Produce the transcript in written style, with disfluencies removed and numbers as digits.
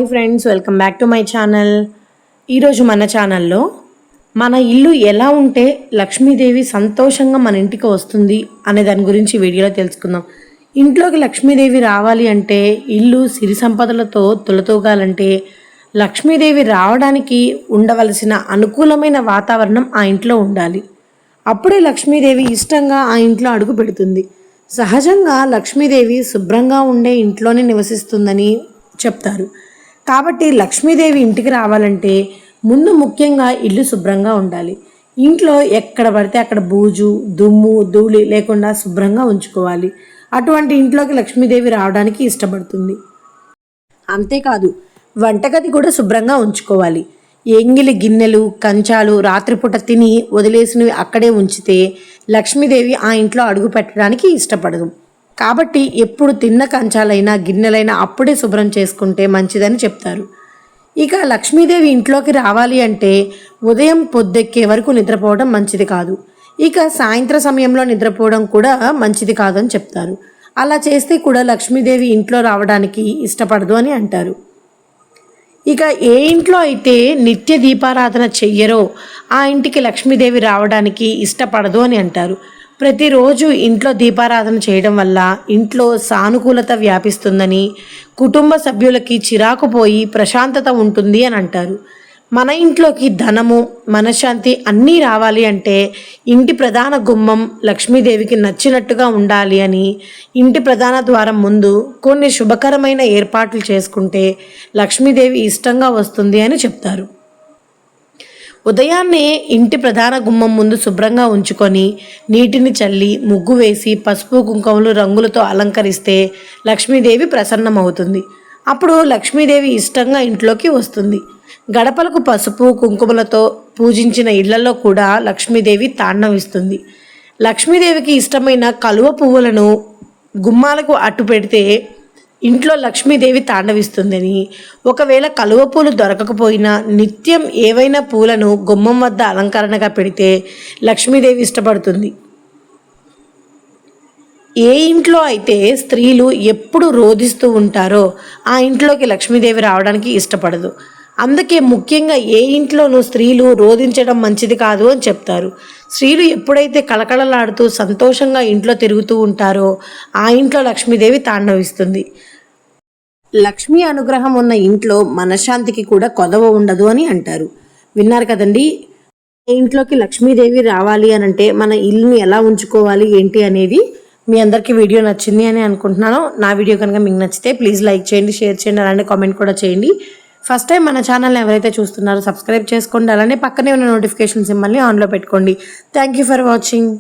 Hi friends, welcome back to my channel. ఈరోజు మన ఛానల్లో మన ఇల్లు ఎలా ఉంటే లక్ష్మీదేవి సంతోషంగా మన ఇంటికి వస్తుంది అనే దాని గురించి వీడియోలో తెలుసుకుందాం. ఇంట్లోకి లక్ష్మీదేవి రావాలి అంటే, ఇల్లు సిరి సంపదలతో తులతూగాలంటే లక్ష్మీదేవి రావడానికి ఉండవలసిన అనుకూలమైన వాతావరణం ఆ ఇంట్లో ఉండాలి. అప్పుడే లక్ష్మీదేవి ఇష్టంగా ఆ ఇంట్లో అడుగు పెడుతుంది. సహజంగా లక్ష్మీదేవి శుభ్రంగా ఉండే ఇంట్లోనే నివసిస్తుందని చెప్తారు. కాబట్టి లక్ష్మీదేవి ఇంటికి రావాలంటే ముందు ముఖ్యంగా ఇల్లు శుభ్రంగా ఉండాలి. ఇంట్లో ఎక్కడ పడితే అక్కడ బూజు, దుమ్ము, ధూళి లేకుండా శుభ్రంగా ఉంచుకోవాలి. అటువంటి ఇంట్లోకి లక్ష్మీదేవి రావడానికి ఇష్టపడుతుంది. అంతేకాదు, వంటగది కూడా శుభ్రంగా ఉంచుకోవాలి. ఎంగిలి గిన్నెలు, కంచాలు రాత్రిపూట తిని వదిలేసినవి అక్కడే ఉంచితే లక్ష్మీదేవి ఆ ఇంట్లో అడుగు పెట్టడానికి ఇష్టపడదు. కాబట్టి ఎప్పుడు తిన్న కంచాలైనా గిన్నెలైనా అప్పుడే శుభ్రం చేసుకుంటే మంచిదని చెప్తారు. ఇక లక్ష్మీదేవి ఇంట్లోకి రావాలి అంటే ఉదయం పొద్దెక్కే వరకు నిద్రపోవడం మంచిది కాదు. ఇక సాయంత్రం సమయంలో నిద్రపోవడం కూడా మంచిది కాదని చెప్తారు. అలా చేస్తే కూడా లక్ష్మీదేవి ఇంట్లో రావడానికి ఇష్టపడదు అని అంటారు. ఇక ఏ ఇంట్లో అయితే నిత్య దీపారాధన చెయ్యరో ఆ ఇంటికి లక్ష్మీదేవి రావడానికి ఇష్టపడదు అని అంటారు. ప్రతిరోజు ఇంట్లో దీపారాధన చేయడం వల్ల ఇంట్లో సానుకూలత వ్యాపిస్తుందని, కుటుంబ సభ్యులకి చిరాకు పోయి ప్రశాంతత ఉంటుంది అని అంటారు. మన ఇంట్లోకి ధనము, మనశ్శాంతి అన్నీ రావాలి అంటే ఇంటి ప్రధాన గుమ్మం లక్ష్మీదేవికి నచ్చినట్టుగా ఉండాలి అని, ఇంటి ప్రధాన ద్వారం ముందు కొన్ని శుభకరమైన ఏర్పాట్లు చేసుకుంటే లక్ష్మీదేవి ఇష్టంగా వస్తుంది అని చెప్తారు. ఉదయాన్నే ఇంటి ప్రధాన గుమ్మం ముందు శుభ్రంగా ఉంచుకొని నీటిని చల్లి ముగ్గు వేసి పసుపు కుంకుమలు రంగులతో అలంకరిస్తే లక్ష్మీదేవి ప్రసన్నమవుతుంది. అప్పుడు లక్ష్మీదేవి ఇష్టంగా ఇంట్లోకి వస్తుంది. గడపలకు పసుపు కుంకుమలతో పూజించిన ఇళ్లలో కూడా లక్ష్మీదేవి తాండవిస్తుంది. లక్ష్మీదేవికి ఇష్టమైన కలువ పువ్వులను గుమ్మాలకు అట్టు పెడితే ఇంట్లో లక్ష్మీదేవి తాండవిస్తుందని, ఒకవేళ కలువ పూలు దొరకకపోయినా నిత్యం ఏవైనా పూలను గుమ్మం వద్ద అలంకరణగా పెడితే లక్ష్మీదేవి ఇష్టపడుతుంది. ఏ ఇంట్లో అయితే స్త్రీలు ఎప్పుడు రోధిస్తూ ఉంటారో ఆ ఇంట్లోకి లక్ష్మీదేవి రావడానికి ఇష్టపడదు. అందుకే ముఖ్యంగా ఏ ఇంట్లోనూ స్త్రీలు రోధించడం మంచిది కాదు అని చెప్తారు. స్త్రీలు ఎప్పుడైతే కళకళలాడుతూ సంతోషంగా ఇంట్లో తిరుగుతూ ఉంటారో ఆ ఇంట్లో లక్ష్మీదేవి తాండవిస్తుంది. లక్ష్మీ అనుగ్రహం ఉన్న ఇంట్లో మనశ్శాంతికి కూడా కొదవ ఉండదు అని అంటారు. విన్నారు కదండి. ఇంట్లోకి లక్ష్మీదేవి రావాలి అని అంటే మన ఇల్లుని ఎలా ఉంచుకోవాలి ఏంటి అనేది మీ అందరికీ వీడియో నచ్చింది అని అనుకుంటున్నాను. నా వీడియో కనుక మీకు నచ్చితే ప్లీజ్ లైక్ చేయండి, షేర్ చేయండి, అలానే కామెంట్ కూడా చేయండి. ఫస్ట్ టైం మన ఛానల్ని ఎవరైతే చూస్తున్నారో సబ్స్క్రైబ్ చేసుకోండి, అలానే పక్కనే ఉన్న నోటిఫికేషన్ సింబల్ని ఆన్లో పెట్టుకోండి. Thank you for watching.